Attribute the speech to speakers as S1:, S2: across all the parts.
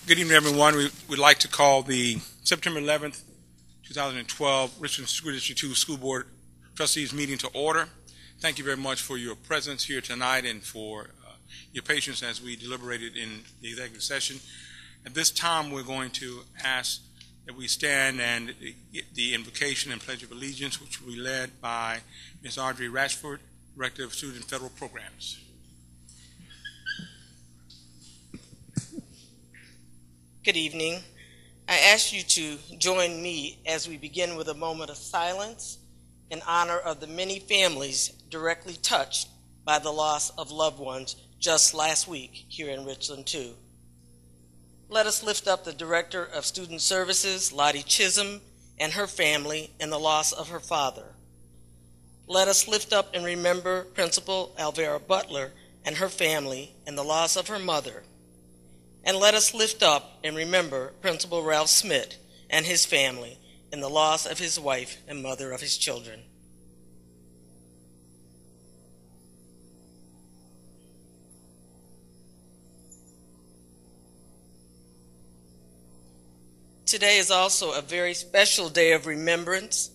S1: Good evening, everyone. We would like to call the September 11th, 2012 Richland School District 2 School Board Trustees meeting to order. Thank you very much for your presence here tonight and for your patience as we deliberated in the executive session. At this time, we're going to ask that we stand and the invocation and pledge of allegiance, which will be led by Ms. Audrey Rashford, Director of Student Federal Programs.
S2: Good evening. I ask you to join me as we begin with a moment of silence in honor of the many families directly touched by the loss of loved ones just last week here in Richland, too. Let us lift up the Director of Student Services, Lottie Chisholm, and her family in the loss of her father. Let us lift up and remember Principal Alvera Butler and her family in the loss of her mother. And let us lift up and remember Principal Ralph Smith and his family in the loss of his wife and mother of his children. Today is also a very special day of remembrance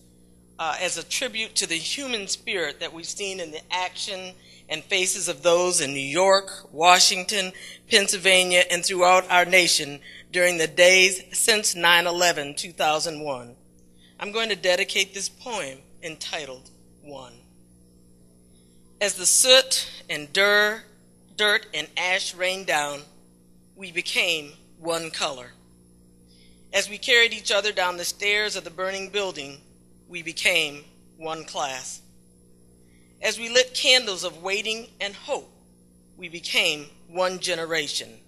S2: as a tribute to the human spirit that we've seen in the action and faces of those in New York, Washington, Pennsylvania, and throughout our nation during the days since 9/11/2001. I'm going to dedicate this poem entitled One. As the soot and dirt and ash rained down, we became one color. As we carried each other down the stairs of the burning building, we became one class. As we lit candles of waiting and hope, we became one generation.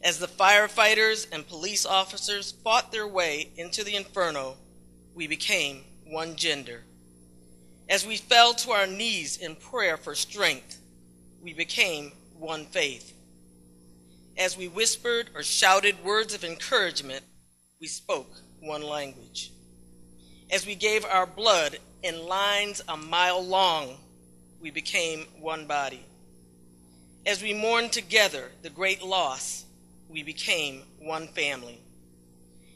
S2: As the firefighters and police officers fought their way into the inferno, we became one gender. As we fell to our knees in prayer for strength, we became one faith. As we whispered or shouted words of encouragement, we spoke one language. As we gave our blood in lines a mile long, we became one body. As we mourned together the great loss, we became one family.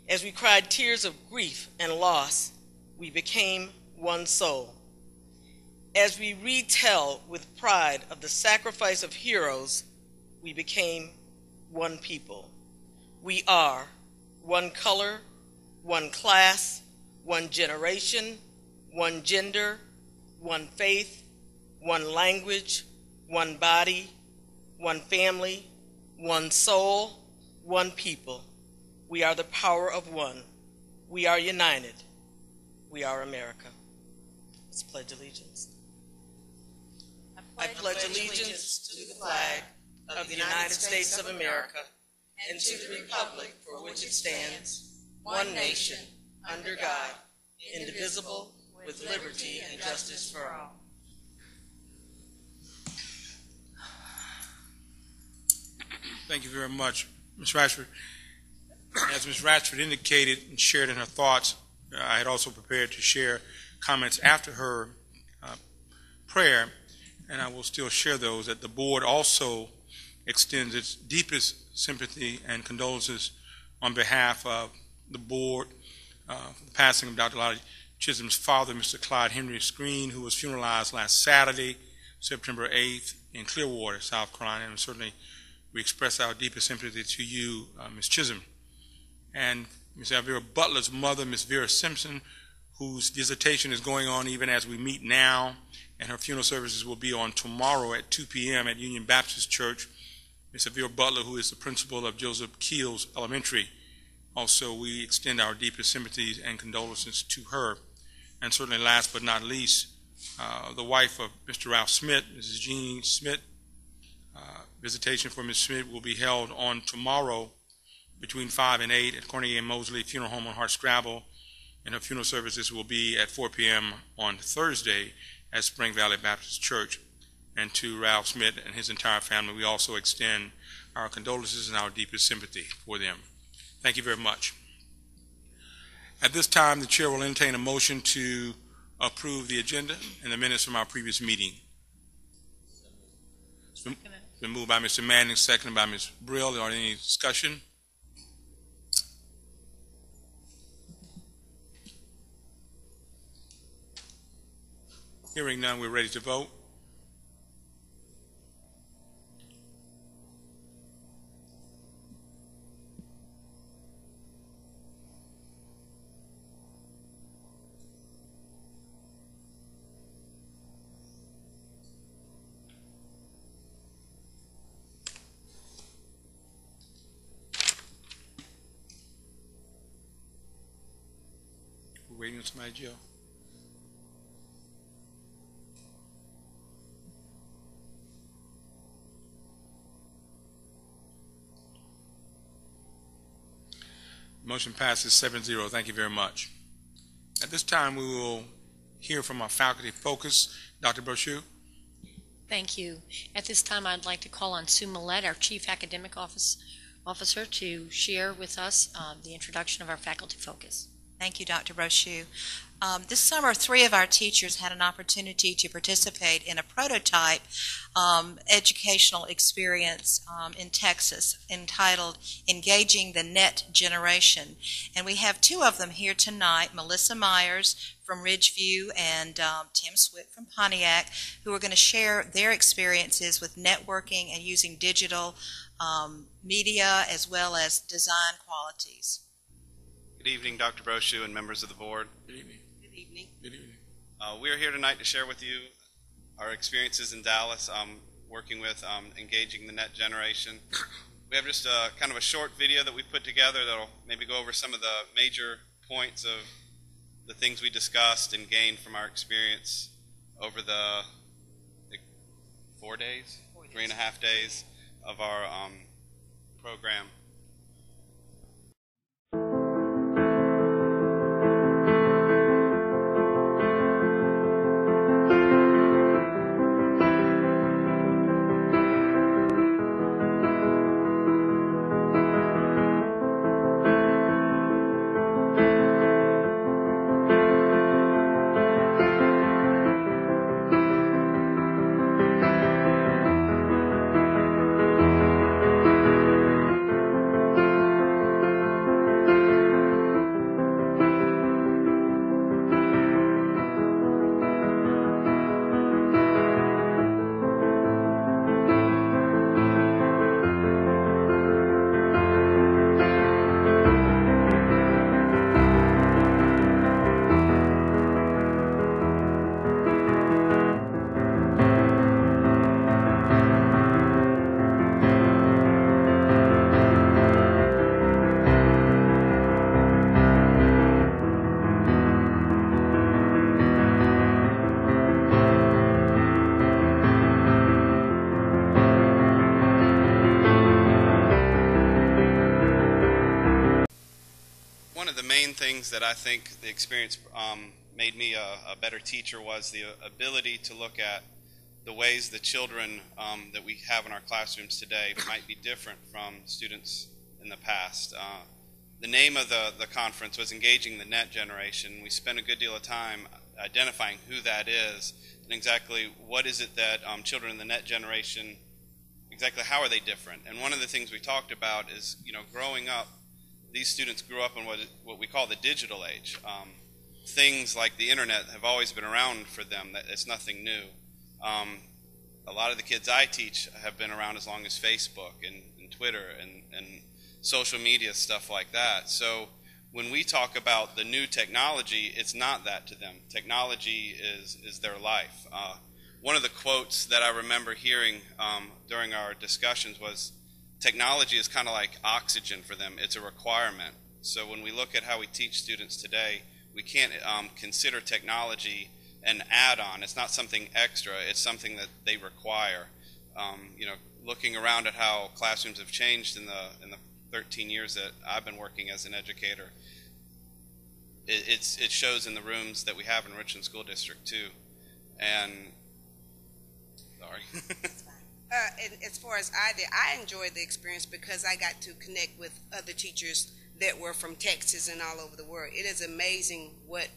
S2: As we cried tears of grief and loss, we became one soul. As we retell with pride of the sacrifice of heroes, we became one people. We are one color, one class, one generation, one gender, one faith, one language, one body, one family, one soul, one people. We are the power of one. We are united. We are America. Let's pledge allegiance. I pledge allegiance to the flag of the United States of America and to the republic for which it stands, one nation, under God, indivisible, with liberty and justice for all.
S1: Thank you very much, Ms. Rashford. As Ms. Rashford indicated and shared in her thoughts, I had also prepared to share comments after her prayer, and I will still share those, that the board also extends its deepest sympathy and condolences on behalf of the board for the passing of Dr. Lottie Chisholm's father, Mr. Clyde Henry Screen, who was funeralized last Saturday, September 8th, in Clearwater, South Carolina. And certainly we express our deepest sympathy to you, Ms. Chisholm. And Ms. Alvera Butler's mother, Ms. Vera Simpson, whose dissertation is going on even as we meet now, and her funeral services will be on tomorrow at 2 p.m. at Union Baptist Church. Ms. Alvera Butler, who is the principal of Joseph Keels Elementary. Also, we extend our deepest sympathies and condolences to her. And certainly last but not least, the wife of Mr. Ralph Smith, Mrs. Jean Smith. Visitation for Ms. Smith will be held on tomorrow between 5 and 8 at Carnegie and Mosley Funeral Home on Hartscrabble, and her funeral services will be at 4 p.m. on Thursday at Spring Valley Baptist Church. And to Ralph Smith and his entire family, we also extend our condolences and our deepest sympathy for them. Thank you very much. At this time, the chair will entertain a motion to approve the agenda and the minutes from our previous meeting. It's been moved by Mr. Manning, seconded by Ms. Brill. Are there any discussion? Hearing none, we're ready to vote. We're waiting on somebody, Joe. Motion passes 7-0. Thank you very much. At this time, we will hear from our faculty focus. Dr. Brochu.
S3: Thank you. At this time, I'd like to call on Sue Millette, our Chief Academic Officer, to share with us the introduction of our faculty focus.
S4: Thank you, Dr. Brochu. This summer, 3 of our teachers had an opportunity to participate in a prototype educational experience in Texas entitled Engaging the Net Generation. And we have 2 of them here tonight, Melissa Myers from Ridgeview and Tim Swick from Pontiac, who are going to share their experiences with networking and using digital media as well as design qualities.
S5: Good evening, Dr. Brochu and members of the board.
S1: Good evening.
S4: Good evening.
S1: Good evening.
S5: We are here tonight to share with you our experiences in Dallas working with Engaging the Net Generation. We have just kind of a short video that we put together that will maybe go over some of the major points of the things we discussed and gained from our experience over the 4 days, 3.5 days of our program. One of the main things that I think the experience made me a better teacher was the ability to look at the ways the children that we have in our classrooms today might be different from students in the past. The name of the conference was Engaging the Net Generation. We spent a good deal of time identifying who that is and exactly what is it that children in the net generation, exactly how are they different. And one of the things we talked about is, growing up, these students grew up in what we call the digital age. Things like the internet have always been around for them. It's nothing new. A lot of the kids I teach have been around as long as Facebook and Twitter and social media, stuff like that. So when we talk about the new technology, it's not that to them. Technology is their life. One of the quotes that I remember hearing during our discussions was, technology is kind of like oxygen for them. It's a requirement. So when we look at how we teach students today, we can't consider technology an add-on. It's not something extra. It's something that they require. Looking around at how classrooms have changed in the 13 years that I've been working as an educator, it shows in the rooms that we have in Richland School District too. And sorry.
S6: And as far as I did, I enjoyed the experience because I got to connect with other teachers that were from Texas and all over the world. It is amazing what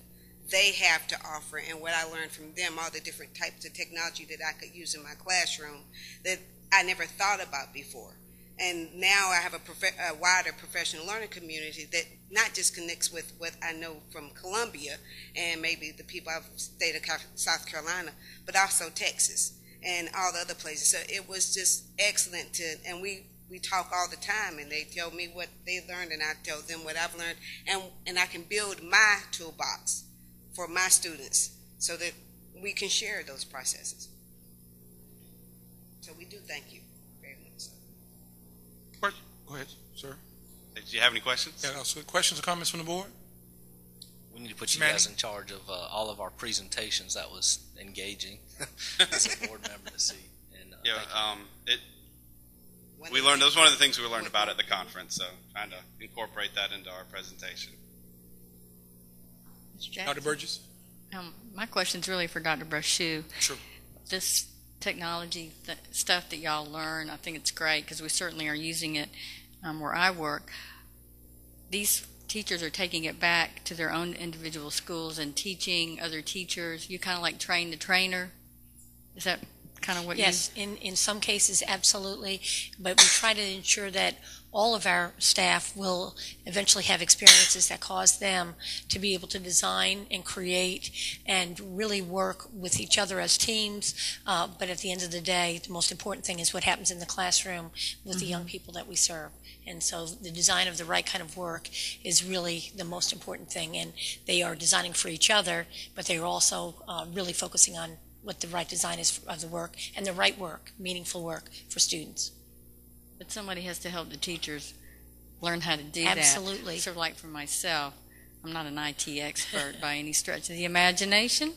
S6: they have to offer and what I learned from them, all the different types of technology that I could use in my classroom that I never thought about before. And now I have a wider professional learning community that not just connects with what I know from Columbia and maybe the people of the state of South Carolina, but also Texas and all the other places. So it was just excellent and we talk all the time, and they tell me what they learned, and I tell them what I've learned, and I can build my toolbox for my students so that we can share those processes. So we do thank you very much.
S1: Go ahead, sir.
S5: Did you have any questions?
S1: Yeah, also questions or comments from the board?
S7: We need to put you
S1: Manny?
S7: guys in charge of all of our presentations. That was engaging as a board member to see. And,
S5: we learned, that was one of the things we learned about at the conference, so trying to incorporate that into our presentation.
S1: Dr. Burgess?
S8: My question's really for Dr. Brochu.
S1: Sure.
S8: This technology stuff that y'all learn, I think it's great because we certainly are using it where I work. These teachers are taking it back to their own individual schools and teaching other teachers. You kind of like train the trainer. Is that kind of what
S3: Yes, in some cases, absolutely. But we try to ensure that all of our staff will eventually have experiences that cause them to be able to design and create and really work with each other as teams. But at the end of the day, the most important thing is what happens in the classroom with the young people that we serve. And so the design of the right kind of work is really the most important thing. And they are designing for each other, but they are also really focusing on what the right design is of the work and the right work, meaningful work for students.
S8: But somebody has to help the teachers learn how to do
S3: Absolutely.
S8: that. Sort of like for myself, I'm not an IT expert by any stretch of the imagination,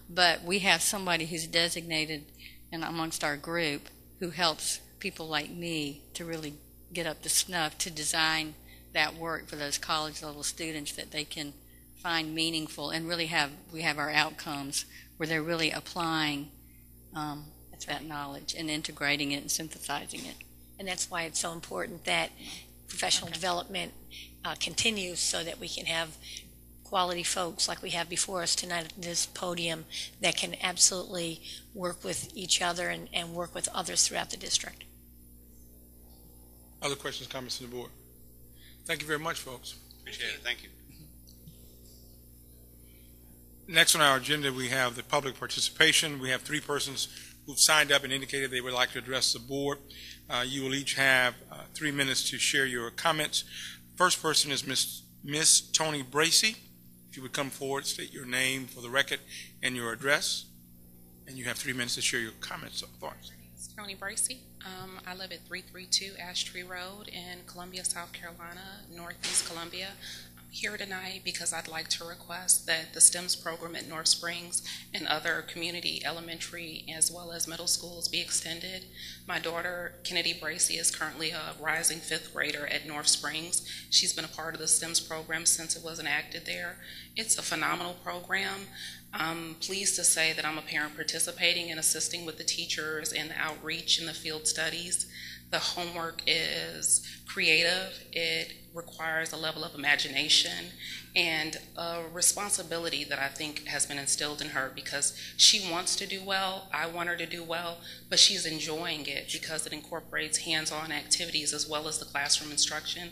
S8: but we have somebody who's designated and amongst our group who helps people like me to really get up to snuff to design that work for those college level students that they can find meaningful and really we have our outcomes where they're really applying that knowledge and integrating it and synthesizing it.
S3: And that's why it's so important that professional development continues so that we can have quality folks like we have before us tonight at this podium that can absolutely work with each other and work with others throughout the district.
S1: Other questions, comments from the board? Thank you very much, folks.
S5: Appreciate it. Thank you.
S1: Next on our agenda, we have the public participation. We have 3 persons who've signed up and indicated they would like to address the board. You will each have 3 minutes to share your comments. First person is Miss Tony Bracey. If you would come forward, state your name for the record and your address. And you have 3 minutes to share your comments or thoughts.
S9: My name is Tony Bracey. I live at 332 Ash Tree Road in Columbia, South Carolina, Northeast Columbia. Here tonight because I'd like to request that the STEMS program at North Springs and other community elementary as well as middle schools be extended. My daughter, Kennedy Bracey, is currently a rising 5th grader at North Springs. She's been a part of the STEMS program since it was enacted there. It's a phenomenal program. I'm pleased to say that I'm a parent participating and assisting with the teachers and the outreach and the field studies. The homework is creative. It requires a level of imagination and a responsibility that I think has been instilled in her because she wants to do well. I want her to do well, but she's enjoying it because it incorporates hands-on activities as well as the classroom instruction.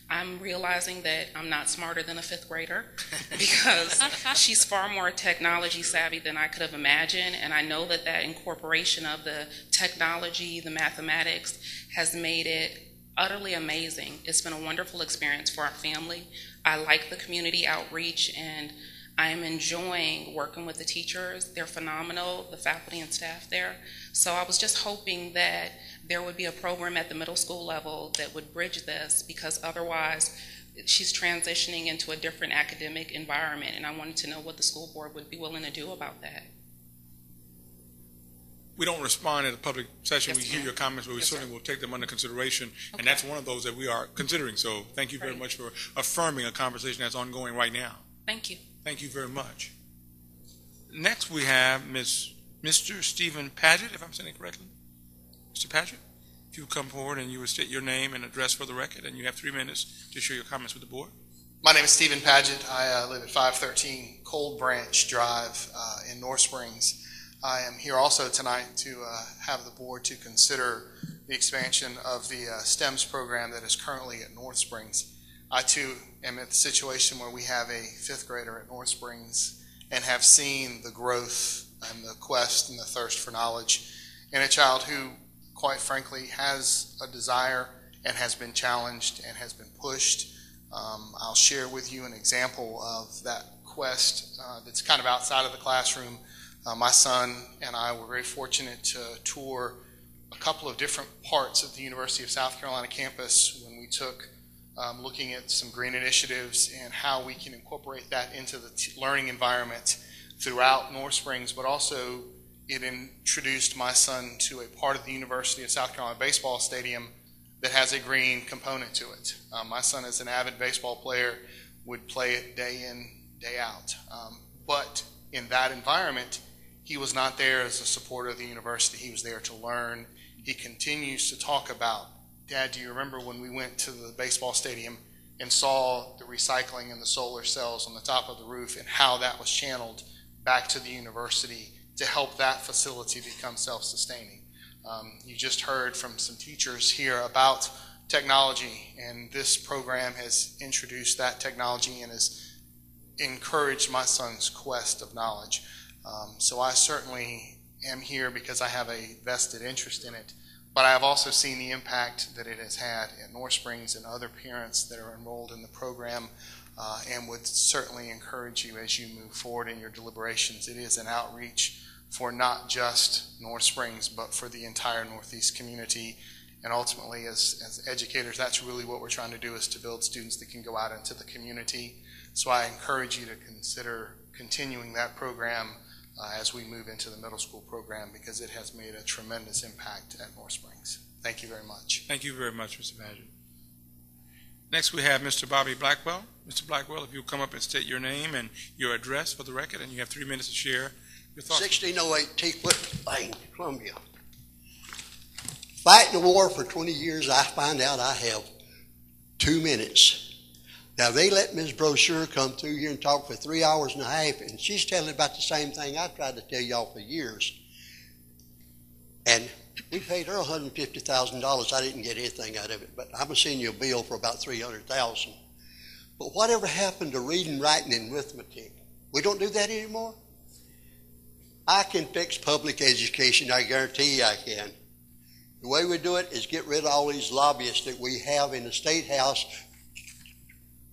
S9: I'm realizing that I'm not smarter than a 5th grader because she's far more technology savvy than I could have imagined, and I know that that incorporation of the technology, the mathematics, has made it utterly amazing. It's been a wonderful experience for our family. I like the community outreach, and I am enjoying working with the teachers. They're phenomenal, the faculty and staff there. So I was just hoping that there would be a program at the middle school level that would bridge this, because otherwise she's transitioning into a different academic environment, and I wanted to know what the school board would be willing to do about that.
S1: We don't respond at a public session.
S9: Yes,
S1: we hear your comments, but we certainly will take them under consideration, and
S9: Okay.
S1: that's one of those that we are considering. So thank you very much for affirming a conversation that's ongoing right now.
S9: Thank you.
S1: Thank you very much. Next, we have Mr. Stephen Paget, if I'm saying it correctly. Mr. Paget, if you would come forward and you would state your name and address for the record, and you have 3 minutes to share your comments with the board.
S10: My name is Stephen Paget. I live at 513 Cold Branch Drive in North Springs. I am here also tonight to have the board to consider the expansion of the STEMS program that is currently at North Springs. I too am at the situation where we have a fifth grader at North Springs and have seen the growth and the quest and the thirst for knowledge in a child who, quite frankly, has a desire and has been challenged and has been pushed. I'll share with you an example of that quest that's kind of outside of the classroom. My son and I were very fortunate to tour a couple of different parts of the University of South Carolina campus when we took looking at some green initiatives and how we can incorporate that into the learning environment throughout North Springs, but also it introduced my son to a part of the University of South Carolina baseball stadium that has a green component to it. My son is an avid baseball player, would play it day in, day out. But in that environment, he was not there as a supporter of the university. He was there to learn. He continues to talk about, Dad, do you remember when we went to the baseball stadium and saw the recycling and the solar cells on the top of the roof and how that was channeled back to the university to help that facility become self-sustaining? You just heard from some teachers here about technology, and this program has introduced that technology and has encouraged my son's quest of knowledge. So I certainly am here because I have a vested interest in it, but I have also seen the impact that it has had at North Springs and other parents that are enrolled in the program, and would certainly encourage you as you move forward in your deliberations. It is an outreach for not just North Springs, but for the entire Northeast community. And ultimately, as educators, that's really what we're trying to do, is to build students that can go out into the community. So I encourage you to consider continuing that program as we move into the middle school program, because it has made a tremendous impact at North Springs. Thank you very much.
S1: Thank you very much, Mr. Badger. Next, we have Mr. Bobby Blackwell. Mr. Blackwell, if you'll come up and state your name and your address for the record, and you have 3 minutes to share your thoughts.
S11: 1608 Teakwood Lane, Columbia. Fighting the war for 20 years, I find out I have 2 minutes. Now, they let Ms. Brochure come through here and talk for 3 hours and a half, and she's telling about the same thing I tried to tell y'all for years. And we paid her $150,000. I didn't get anything out of it, but I'm going to send you a bill for about $300,000. But whatever happened to reading, writing, and arithmetic? We don't do that anymore? I can fix public education. I guarantee you I can. The way we do it is get rid of all these lobbyists that we have in the State House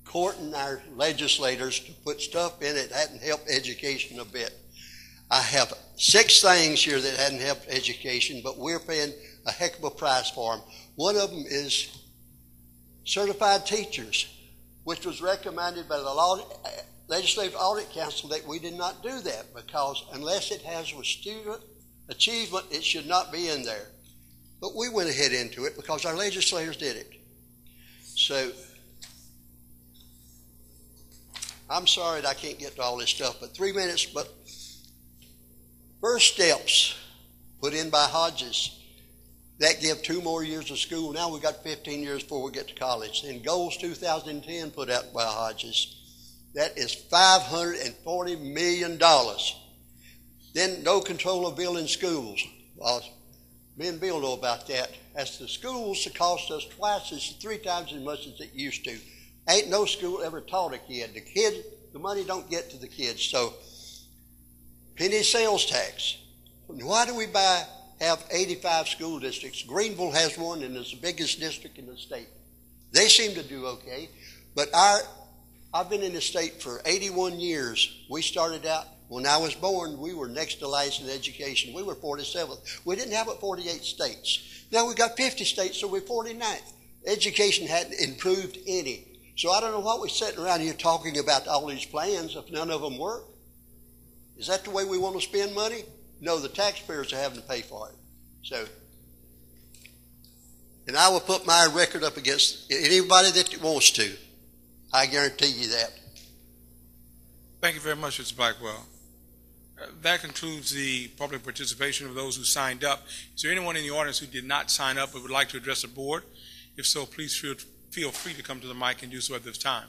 S11: courting our legislators to put stuff in it that hadn't helped education a bit. I have 6 things here that hadn't helped education, but we're paying a heck of a price for them. One of them is certified teachers, which was recommended by the Legislative Audit Council that we did not do that, because unless it has with student achievement, it should not be in there. But we went ahead into it because our legislators did it. So I'm sorry that I can't get to all this stuff, but 3 minutes. But first steps put in by Hodges, that give 2 more years of school. Now we've got 15 years before we get to college. And Goals 2010 put out by Hodges, that is $540 million. Then no control of building schools. Me and Bill know about that. As the schools, it cost us 3 times as much as it used to. Ain't no school ever taught a kid. The money don't get to the kids. So, penny sales tax. Why do we have 85 school districts? Greenville has one, and it's the biggest district in the state. They seem to do okay. But I've been in the state for 81 years. We started out, when I was born, we were next to last in education. We were 47th. We didn't have it 48 states. Now we've got 50 states, so we're 49th. Education hadn't improved any. So I don't know what we're sitting around here talking about all these plans if none of them work. Is that the way we want to spend money? No, the taxpayers are having to pay for it. So, and I will put my record up against anybody that wants to. I guarantee you that.
S1: Thank you very much, Mr. Blackwell. That concludes the public participation of those who signed up. Is there anyone in the audience who did not sign up but would like to address the board? If so, please feel free to come to the mic and do so at this time.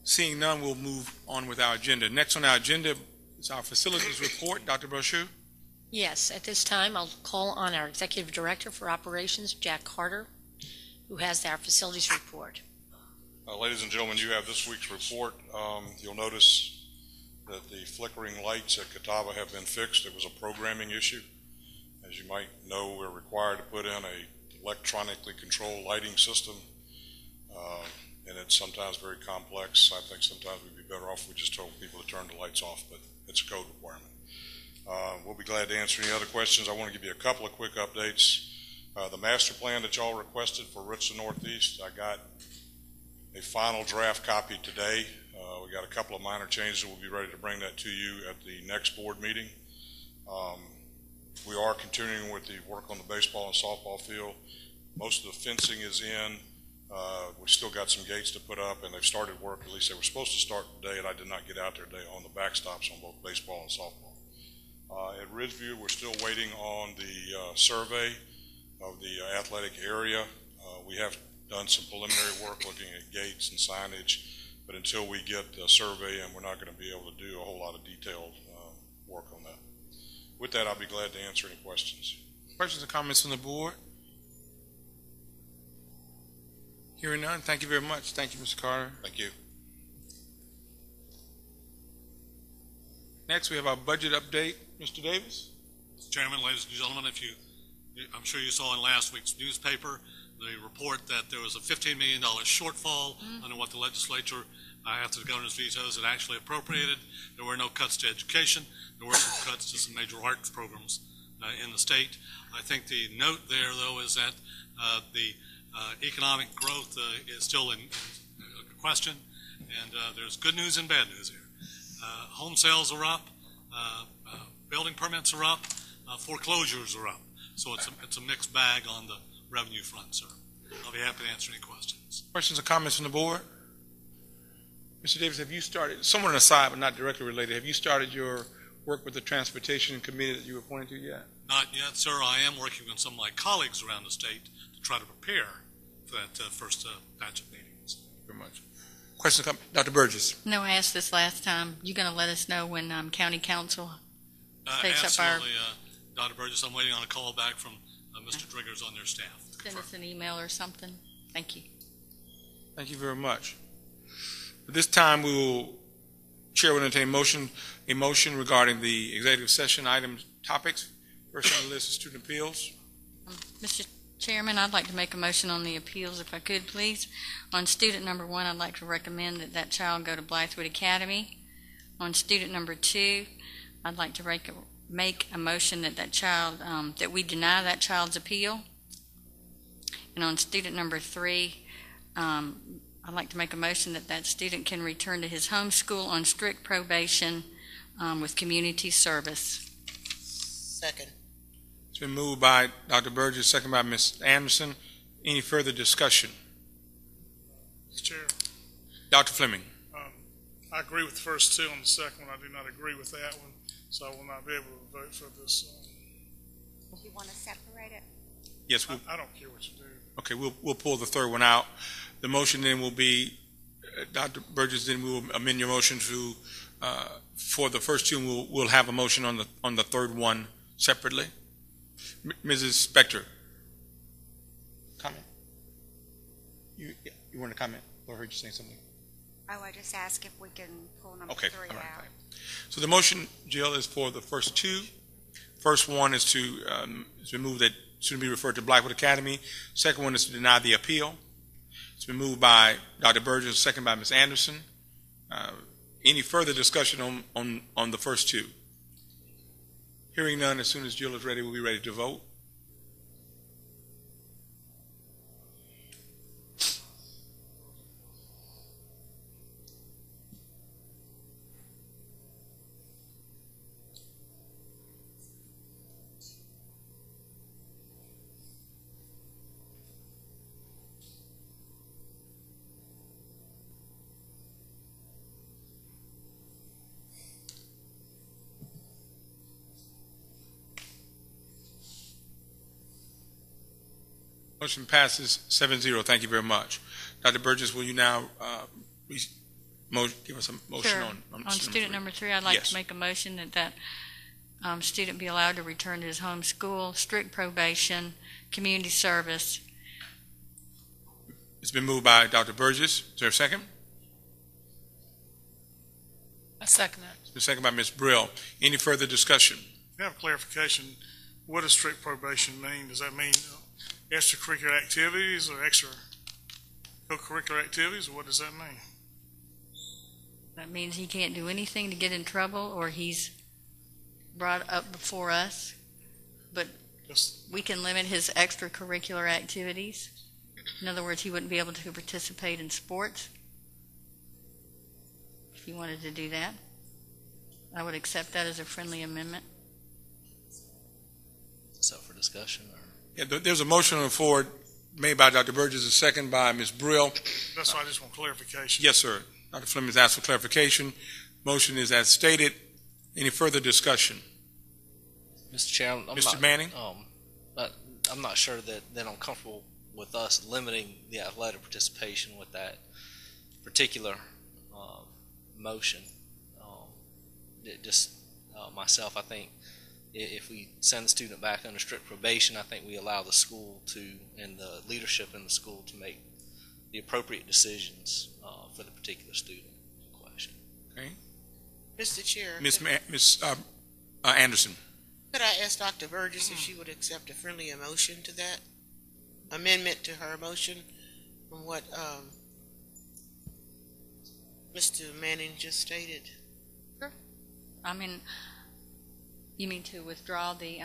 S1: Seeing none, we'll move on with our agenda. Next on our agenda is our facilities report. Dr. Brochure.
S3: Yes, at this time, I'll call on our Executive Director for Operations, Jack Carter, who has our facilities report.
S12: Ladies and gentlemen, you have this week's report. You'll notice that the flickering lights at Catawba have been fixed. It was a programming issue. As you might know, we're required to put in a electronically controlled lighting system, and it's sometimes very complex. I think sometimes we'd be better off if we just told people to turn the lights off, but it's a code requirement. We'll be glad to answer any other questions. I want to give you a couple of quick updates. The master plan that y'all requested for Richland Northeast, I got a final draft copy today. We got a couple of minor changes, and we'll be ready to bring that to you at the next board meeting. We are continuing with the work on the baseball and softball field. Most of the fencing is in. We've still got some gates to put up, and they've started work. At least they were supposed to start today, and I did not get out there today on the backstops on both baseball and softball. At Ridgeview, we're still waiting on the survey of the athletic area. We have done some preliminary work looking at gates and signage, but until we get the survey, and we're not going to be able to do a whole lot of detailed work on that. With that, I'll be glad to answer any questions.
S1: Questions or comments from the board? Hearing none, thank you very much. Thank you, Mr. Carter.
S12: Thank you.
S1: Next, we have our budget update. Mr. Davis?
S13: Mr. Chairman, ladies and gentlemen, I'm sure you saw in last week's newspaper the report that there was a $15 million shortfall under what the legislature, after the governor's vetoes, had actually appropriated. There were no cuts to education. There were some cuts to some major arts programs in the state. I think the note there, though, is that the economic growth is still in question, and there's good news and bad news here. Home sales are up, building permits are up, foreclosures are up. So it's a mixed bag on the revenue front, sir. I'll be happy to answer any questions.
S1: Questions or comments from the board? Mr. Davis, have you started, somewhat aside but not directly related, have you started your work with the transportation committee that you were appointed to yet?
S13: Not yet, sir. I am working with some of my colleagues around the state to try to prepare for that first batch of meetings.
S1: Thank you very much. Questions or comments? Dr. Burgess.
S8: No, I asked this last time. You going to let us know when county council takes up our...
S13: Absolutely, Dr. Burgess. I'm waiting on a call back from Mr. Driggers on their staff.
S8: Send us an email or something. Thank you.
S1: Thank you very much. At this time, Chair will entertain a motion regarding the executive session items topics. First on the list is student appeals.
S8: Mr. Chairman, I'd like to make a motion on the appeals, if I could, please. On student number 1, I'd like to recommend that child go to Blythewood Academy. On student number 2, I'd like to make a motion that child, that we deny that child's appeal. And on student number 3, I'd like to make a motion that student can return to his home school on strict probation with community service.
S2: Second.
S1: It's been moved by Dr. Burgess, second by Ms. Anderson. Any further discussion?
S14: Mr. Chair.
S1: Dr. Fleming.
S14: I agree with the first two. On the second one, I do not agree with that one, so I will not be able to vote for this.
S15: Do you want to separate it?
S1: Yes,
S14: I don't care what you do.
S1: Okay, we'll pull the third one out. The motion then will be, Dr. Burgess, then we will amend your motion to, for the first two, we'll have a motion on the third one separately. Mrs. Spector. Comment? You want to comment? I heard you saying something.
S15: Oh, I just asked if we can pull number
S1: okay,
S15: 3
S1: all right,
S15: out.
S1: fine. So the motion, Jill, is for the first two. First one is to move that student be referred to Blythewood Academy. Second one is to deny the appeal. It's been moved by Dr. Burgess, second by Ms. Anderson. Any further discussion on the first two? Hearing none, as soon as Jill is ready, we'll be ready to vote. Motion passes 7-0. Thank you very much. Dr. Burgess, will you now give us a motion
S8: sure.
S1: on
S8: student number 3? I'd like
S1: yes.
S8: to make a motion that student be allowed to return to his home school, strict probation, community service.
S1: It's been moved by Dr. Burgess. Is there a second?
S9: I second it.
S1: It's been seconded by Ms. Brill. Any further discussion?
S14: I have clarification. What does strict probation mean? Does that mean extracurricular activities or extra co-curricular activities, or what does that mean?
S8: That means he can't do anything to get in trouble, or he's brought up before us. But we can limit his extracurricular activities. In other words, he wouldn't be able to participate in sports if he wanted to do that. I would accept that as a friendly amendment.
S7: Is that for discussion? Or?
S1: Yeah, there's a motion on the floor made by Dr. Burgess, a second by Ms. Brill.
S14: That's why I just want clarification.
S1: Yes, sir. Dr. Fleming has asked for clarification. Motion is as stated. Any further discussion?
S7: Mr. Chairman,
S1: Mr. Manning?
S7: I'm not sure that I'm comfortable with us limiting the athletic participation with that particular motion. Myself, I think if we send the student back under strict probation, I think we allow the school and the leadership in the school to make the appropriate decisions for the particular student in question.
S1: Okay.
S16: Mr. Chair.
S1: Ms. Anderson.
S16: Could I ask Dr. Burgess if she would accept a friendly motion to that? Amendment to her motion from what Mr. Manning just stated?
S8: Sure. I mean, you mean to withdraw the...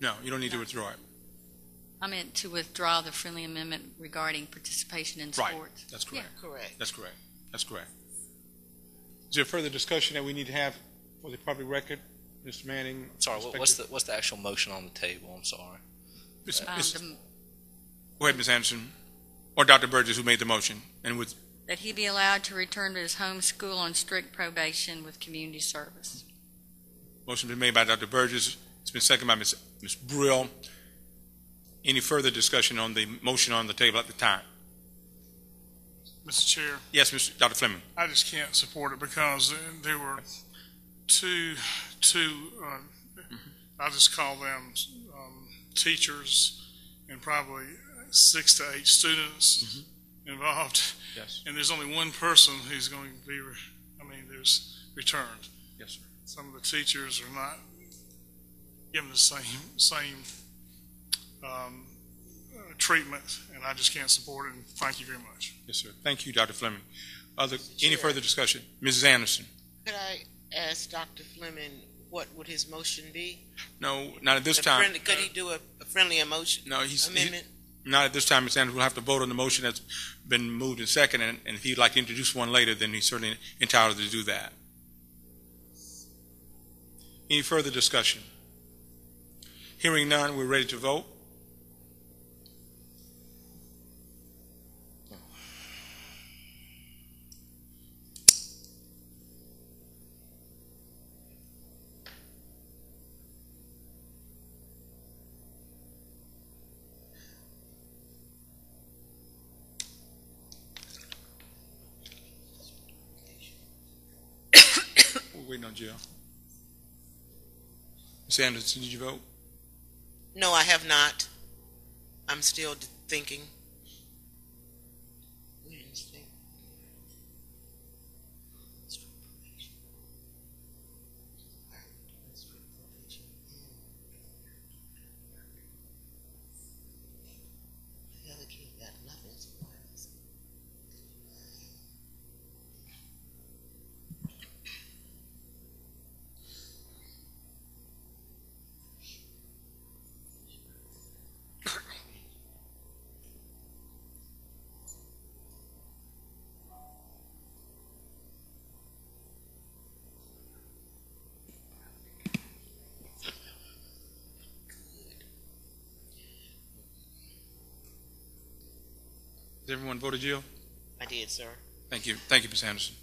S1: No, you don't need to withdraw it.
S8: I meant to withdraw the friendly amendment regarding participation in sports.
S1: Right, that's correct.
S16: Yeah, correct.
S1: That's correct. That's correct. Is there further discussion that we need to have for the public record? Mr. Manning?
S7: Sorry, what's the actual motion on the table? I'm sorry.
S1: Go ahead, Ms. Anderson. Or Dr. Burgess, who made the motion.
S8: That he be allowed to return to his home school on strict probation with community service.
S1: Motion been made by Dr. Burgess. It's been seconded by Ms. Brill. Any further discussion on the motion on the table at the time?
S14: Mr. Chair.
S1: Yes, Dr. Fleming.
S14: I just can't support it because there were two I'll just call them teachers and probably 6 to 8 students involved.
S1: Yes.
S14: And there's only one person who's going to be, there's returned.
S1: Yes, sir.
S14: Some of the teachers are not given the same treatment, and I just can't support it, and thank you very much.
S1: Yes, sir. Thank you, Dr. Fleming. Any further discussion? Mrs. Anderson.
S16: Could I ask Dr. Fleming what would his motion be?
S1: No, not at this time.
S16: Could he do a friendly amendment?
S1: Not at this time, Ms. Anderson. We'll have to vote on the motion that's been moved in second, and if he'd like to introduce one later, then he's certainly entitled to do that. Any further discussion? Hearing none, we're ready to vote. We're waiting on Jill. Ms. Anderson, did you vote?
S16: No, I have not. I'm still thinking.
S1: Has everyone voted, Jill?
S16: I did, sir.
S1: Thank you. Thank you, Ms. Anderson.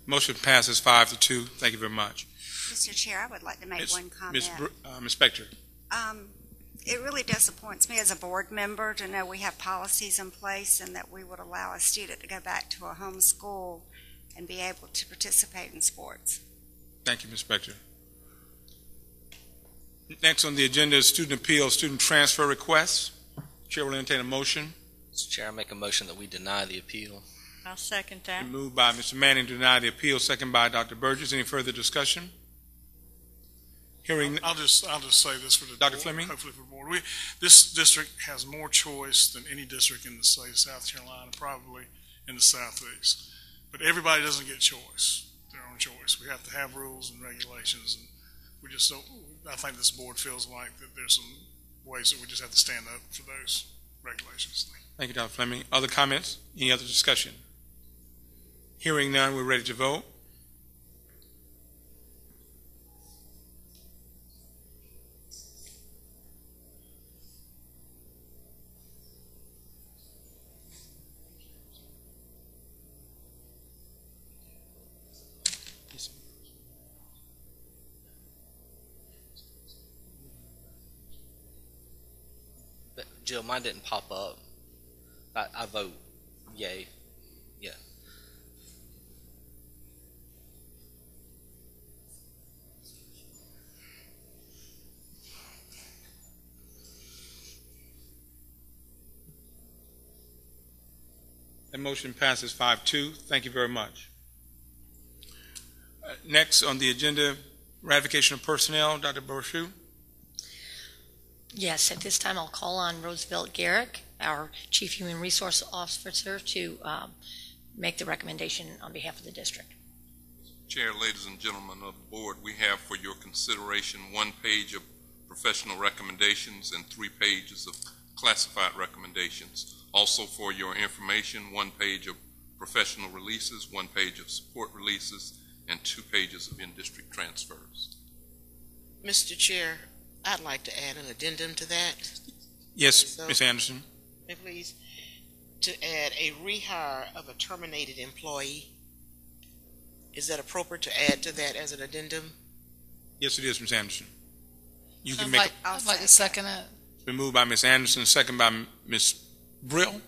S1: Motion passes 5-2. Thank you very much.
S15: Mr. Chair, I would like to make one comment.
S1: Ms. Spector.
S15: it really disappoints me as a board member to know we have policies in place and that we would allow a student to go back to a home school and be able to participate in sports.
S1: Thank you, Ms. Spector. Next on the agenda is student appeal, student transfer requests. Chair will entertain a motion.
S7: Mr. Chair, I make a motion that we deny the appeal.
S8: I'll second that.
S1: Moved by Mr. Manning to deny the appeal, second by Dr. Burgess. Any further discussion? Hearing.
S14: I'll just say this for the
S1: Dr.
S14: board,
S1: Fleming?
S14: hopefully for the board. This district has more choice than any district in the state of South Carolina, probably in the southeast. But everybody doesn't get choice, their own choice. We have to have rules and regulations, and we just don't. I think this board feels like that there's some ways that we just have to stand up for those regulations.
S1: Thank you, Dr. Fleming. Other comments? Any other discussion? Hearing none, we're ready to vote.
S7: Jill, mine didn't pop up. I vote yay. Yeah.
S1: That motion passes 5-2. Thank you very much. Next on the agenda, ratification of personnel. Dr. Brochu.
S3: Yes, at this time I'll call on Roosevelt Garrick, our Chief Human Resource Officer, to make the recommendation on behalf of the district.
S17: Chair, ladies and gentlemen of the board, we have for your consideration 1 page of professional recommendations and 3 pages of classified recommendations. Also for your information, 1 page of professional releases, 1 page of support releases, and 2 pages of in-district transfers.
S16: Mr. Chair, I'd like to add an addendum to that.
S1: Yes, Ms. Anderson.
S16: Please, to add a rehire of a terminated employee. Is that appropriate to add to that as an addendum?
S1: Yes, it is, Ms. Anderson. You can
S18: I'd
S1: make
S18: like, I'd like to second it.
S1: It's been moved by Ms. Anderson, second by Ms. Brill.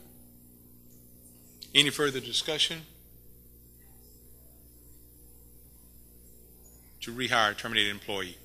S1: Any further discussion? To rehire a terminated employee.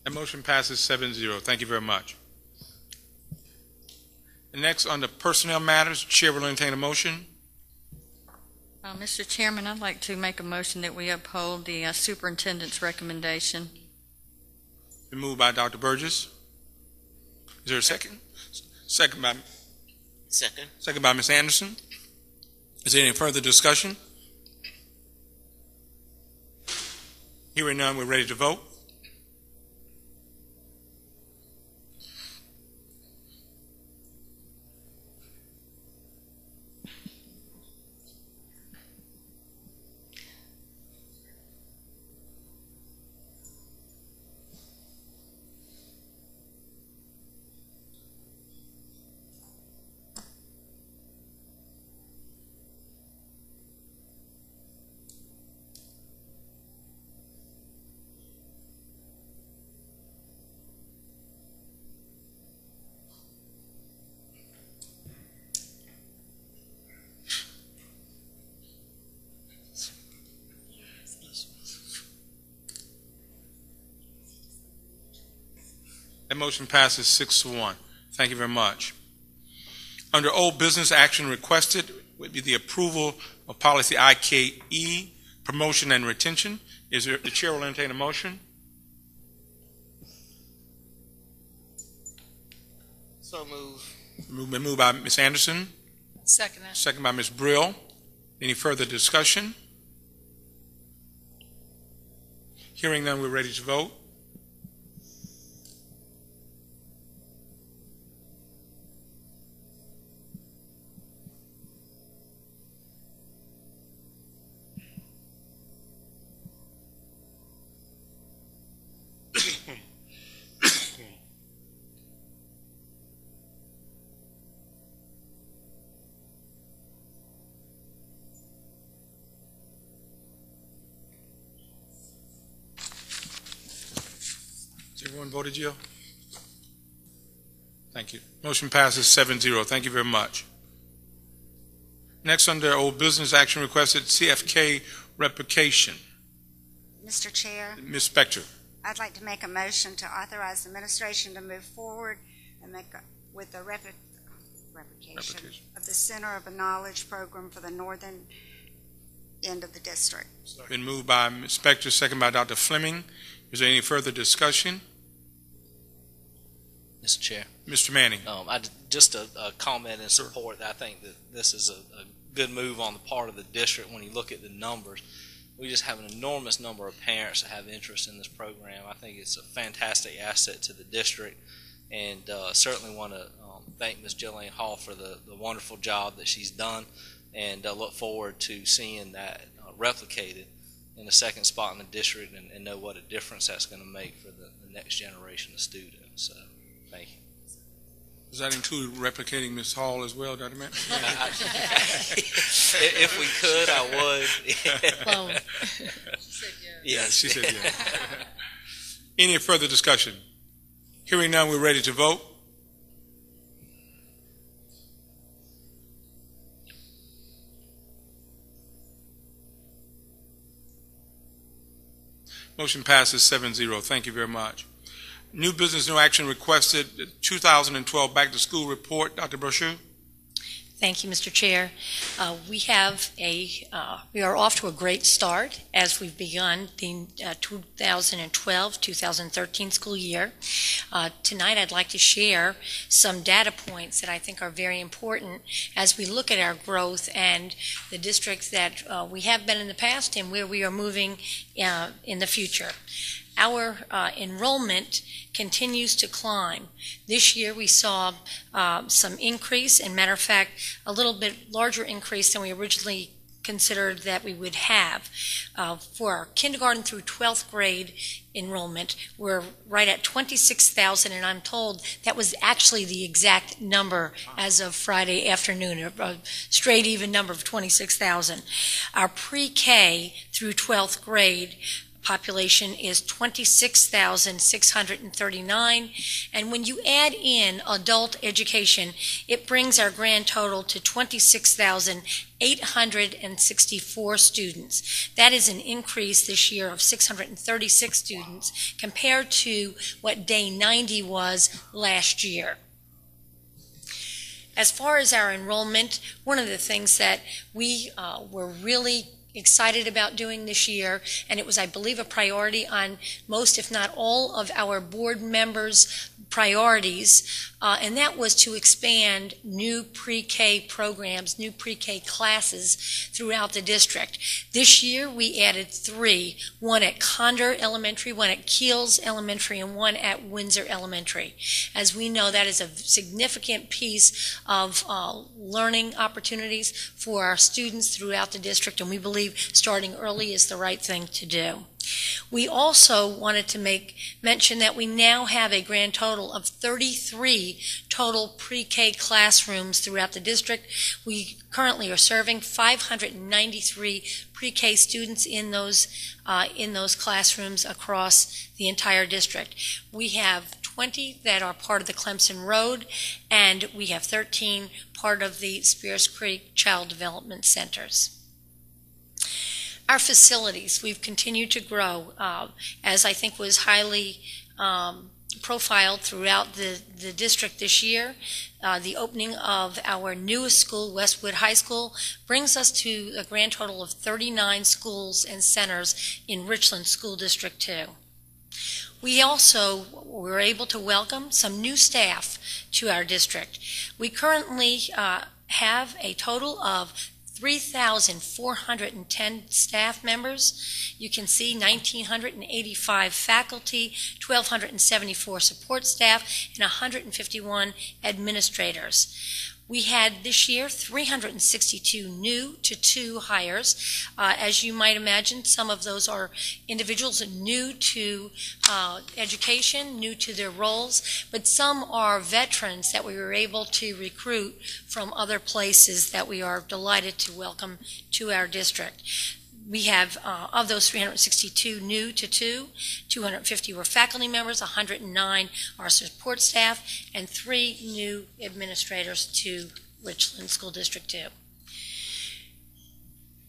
S1: That motion passes 7-0. Thank you very much. And next, on the personnel matters, Chair will entertain a motion.
S8: Mr. Chairman, I'd like to make a motion that we uphold the superintendent's recommendation.
S1: Been moved by Dr. Burgess. Is there a second? Second by Ms. Anderson. Is there any further discussion? Hearing none, we're ready to vote. That motion passes 6-1. Thank you very much. Under old business, action requested would be the approval of policy IKE, promotion and retention. The chair will entertain a motion.
S16: So move.
S1: Moved by Ms. Anderson,
S8: Second.
S1: second by Ms. Brill. Any further discussion? Hearing none, we're ready to vote. Has everyone voted, Jill? Thank you. Motion passes 7-0. Thank you very much. Next, under old business, action requested CFK replication.
S15: Mr. Chair,
S1: Ms. Spector.
S15: I'd like to make a motion to authorize the administration to move forward and with the replication of the Center of Knowledge program for the northern end of the district.
S1: Been moved by Ms. Spector, second by Dr. Fleming. Is there any further discussion?
S7: Mr. Chair.
S1: Mr. Manning.
S7: Just a comment in support. That I think that this is a good move on the part of the district when you look at the numbers. We just have an enormous number of parents that have interest in this program. I think it's a fantastic asset to the district, and certainly want to thank Ms. Jillian Hall for the wonderful job that she's done, and look forward to seeing that replicated in the second spot in the district, and know what a difference that's going to make for the next generation of students. So, thank you.
S1: Does that include replicating Ms. Hall as well, Dr. Manning?
S7: If we could, I would.
S8: She said yes.
S1: Yes, she said yes. Any further discussion? Hearing none, we're ready to vote. Motion passes 7-0. Thank you very much. New business, no action requested. 2012 back to school report. Dr. Brochu.
S3: Thank you, Mr. Chair. We are off to a great start as we've begun the 2012-2013 school year. Tonight I'd like to share some data points that I think are very important as we look at our growth and the districts that we have been in the past and where we are moving in the future. Our enrollment continues to climb. This year we saw some increase, and matter of fact, a little bit larger increase than we originally considered that we would have. For our kindergarten through 12th grade enrollment, we're right at 26,000, and I'm told that was actually the exact number as of Friday afternoon, a straight even number of 26,000. Our pre-K through 12th grade population is 26,639, and when you add in adult education, it brings our grand total to 26,864 students. That is an increase this year of 636 students compared to what day 90 was last year. As far as our enrollment, one of the things that we were really excited about doing this year, and it was, I believe, a priority on most, if not all, of our board members' priorities, and that was to expand new pre-K programs, new pre-K classes throughout the district. This year we added 3, one at Condor Elementary, one at Keels Elementary, and one at Windsor Elementary. As we know, that is a significant piece of learning opportunities for our students throughout the district, and we believe starting early is the right thing to do. We also wanted to make mention that we now have a grand total of 33 total pre-K classrooms throughout the district. We currently are serving 593 pre-K students in those classrooms across the entire district. We have 20 that are part of the Clemson Road, and we have 13 part of the Spears Creek Child Development Centers. Our facilities, we've continued to grow, as I think was highly profiled throughout the district this year. The opening of our newest school, Westwood High School, brings us to a grand total of 39 schools and centers in Richland School District 2. We also were able to welcome some new staff to our district. We currently have a total of 3,410 staff members. You can see 1,985 faculty, 1,274 support staff, and 151 administrators. We had this year 362 new to 2 hires. As you might imagine, some of those are individuals new to education, new to their roles, but some are veterans that we were able to recruit from other places that we are delighted to welcome to our district. We have, of those 362 new to 2, 250 were faculty members, 109 are support staff, and 3 new administrators to Richland School District 2.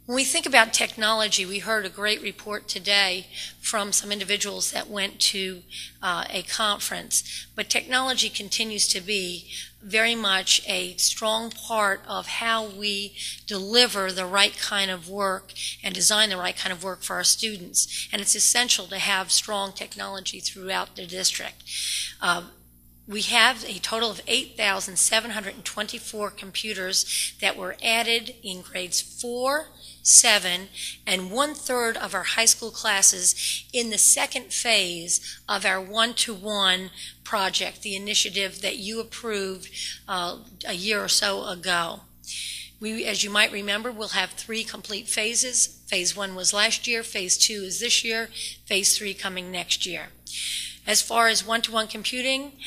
S3: When we think about technology, we heard a great report today from some individuals that went to a conference, but technology continues to be very much a strong part of how we deliver the right kind of work and design the right kind of work for our students. And it's essential to have strong technology throughout the district. We have a total of 8,724 computers that were added in grades 4, 7, and 1/3 of our high school classes in the second phase of our one-to-one project, the initiative that you approved a year or so ago. We, as you might remember, will have 3 complete phases. Phase 1 was last year, Phase 2 is this year, Phase 3 coming next year. As far as one-to-one computing,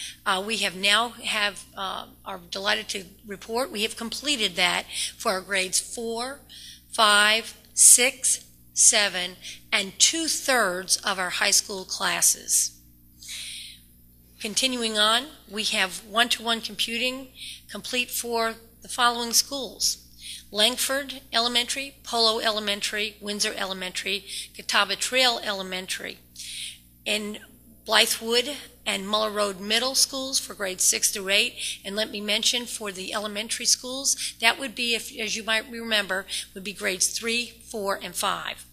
S3: we are delighted to report we have completed that for our grades 4, 5, 6, 7, and 2/3 of our high school classes. Continuing on, we have one-to-one computing complete for the following schools: Langford Elementary, Polo Elementary, Windsor Elementary, Catawba Trail Elementary. In Blythewood and Muller Road Middle Schools for grades 6 through 8. And let me mention for the elementary schools, that would be, as you might remember, would be grades 3, 4, and 5.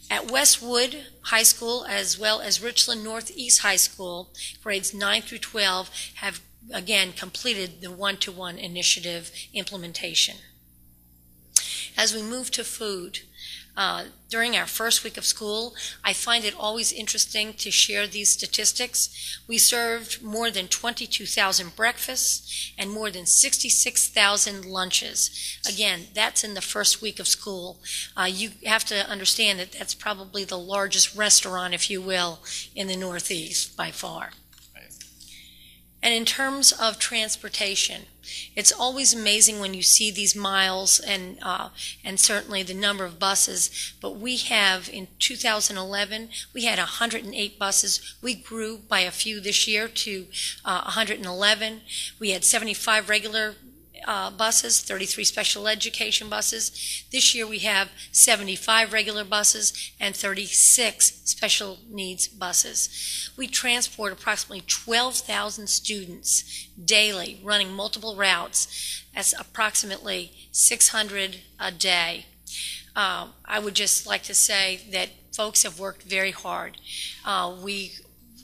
S3: At Westwood High School, as well as Richland Northeast High School, grades 9 through 12 have, again, completed the one-to-one initiative implementation. As we move to food, during our first week of school, I find it always interesting to share these statistics. We served more than 22,000 breakfasts and more than 66,000 lunches. Again, that's in the first week of school. You have to understand that that's probably the largest restaurant, if you will, in the Northeast by far. And in terms of transportation, it's always amazing when you see these miles and certainly the number of buses. But we have, in 2011, we had 108 buses. We grew by a few this year to 111. We had 75 regular buses, 33 special education buses. This year we have 75 regular buses and 36 special needs buses. We transport approximately 12,000 students daily, running multiple routes. That's approximately 600 a day. I would just like to say that folks have worked very hard. We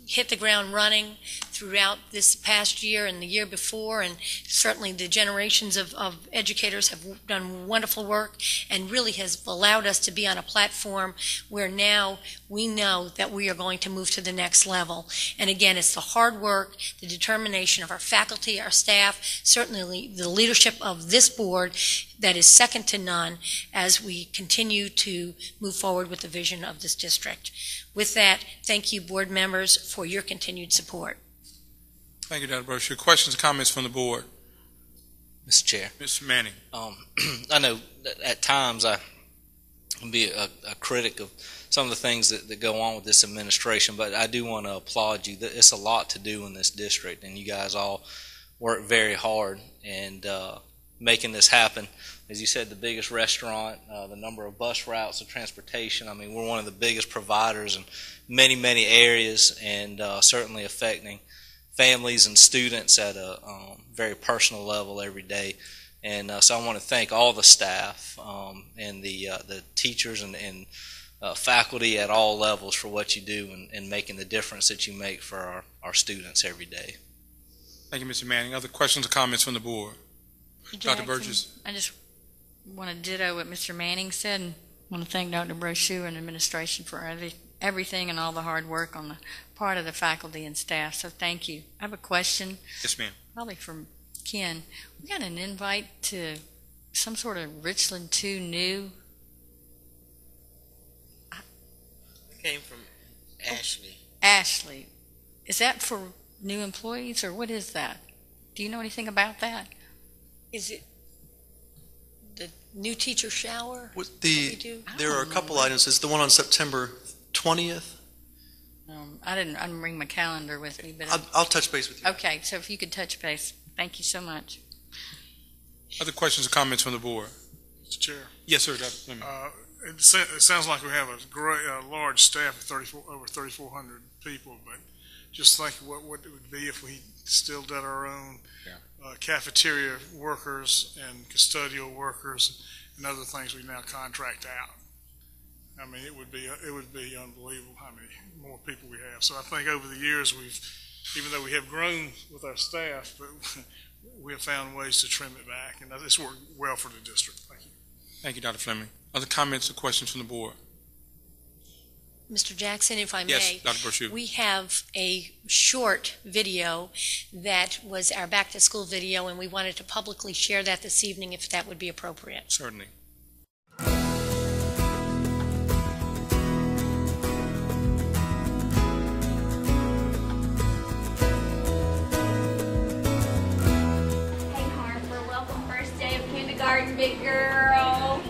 S3: hit the ground running throughout this past year and the year before, and certainly the generations of educators have done wonderful work and really has allowed us to be on a platform where now we know that we are going to move to the next level. And again, it's the hard work, the determination of our faculty, our staff, certainly the leadership of this board that is second to none as we continue to move forward with the vision of this district. With that, thank you, board members, for your continued support.
S1: Thank you, Dr. Brochu. Questions or comments from the board?
S7: Mr. Chair.
S1: Mr. Manning.
S7: I know that at times I can be a critic of some of the things that go on with this administration, but I do want to applaud you. It's a lot to do in this district, and you guys all work very hard. And making this happen. As you said, the biggest restaurant, the number of bus routes, the transportation. I mean, we're one of the biggest providers in many, many areas, and certainly affecting families and students at a very personal level every day. And so I want to thank all the staff and the teachers and faculty at all levels for what you do and making the difference that you make for our students every day.
S1: Thank you, Mr. Manning. Other questions or comments from the board? Dr. Burgess?
S8: I just want to ditto what Mr. Manning said, and want to thank Dr. Brochu and administration for everything and all the hard work on the part of the faculty and staff, so thank you. I have a question.
S1: Yes, ma'am.
S8: Probably from Ken. We got an invite to some sort of Richland 2 new.
S16: It came from Ashley.
S8: Ashley. Is that for new employees, or what is that? Do you know anything about that?
S3: Is it the new teacher shower?
S18: There are a couple items. It's the one on September 20th.
S8: I didn't bring my calendar with me, but
S18: I'll touch base with you.
S8: Okay, so if you could touch base, thank you so much.
S1: Other questions or comments from the board?
S14: Mr. Chair.
S1: Yes, sir. Dr. Fleming.
S14: It sounds like we have a large staff of over 3,400 people, but just think what it would be if we still did our own cafeteria workers and custodial workers and other things we now contract out. I mean, it would be unbelievable how many more people we have. So I think over the years even though we have grown with our staff, but we have found ways to trim it back, and it's worked well for the district. Thank you.
S1: Thank you, Dr. Fleming. Other comments or questions from the board?
S3: Mr. Jackson, if I may.
S1: Yes, Dr. Brochu.
S3: We have a short video that was our back-to-school video, and we wanted to publicly share that this evening if that would be appropriate.
S1: Certainly.
S19: Hey, Harper, welcome first day of kindergarten, big girl.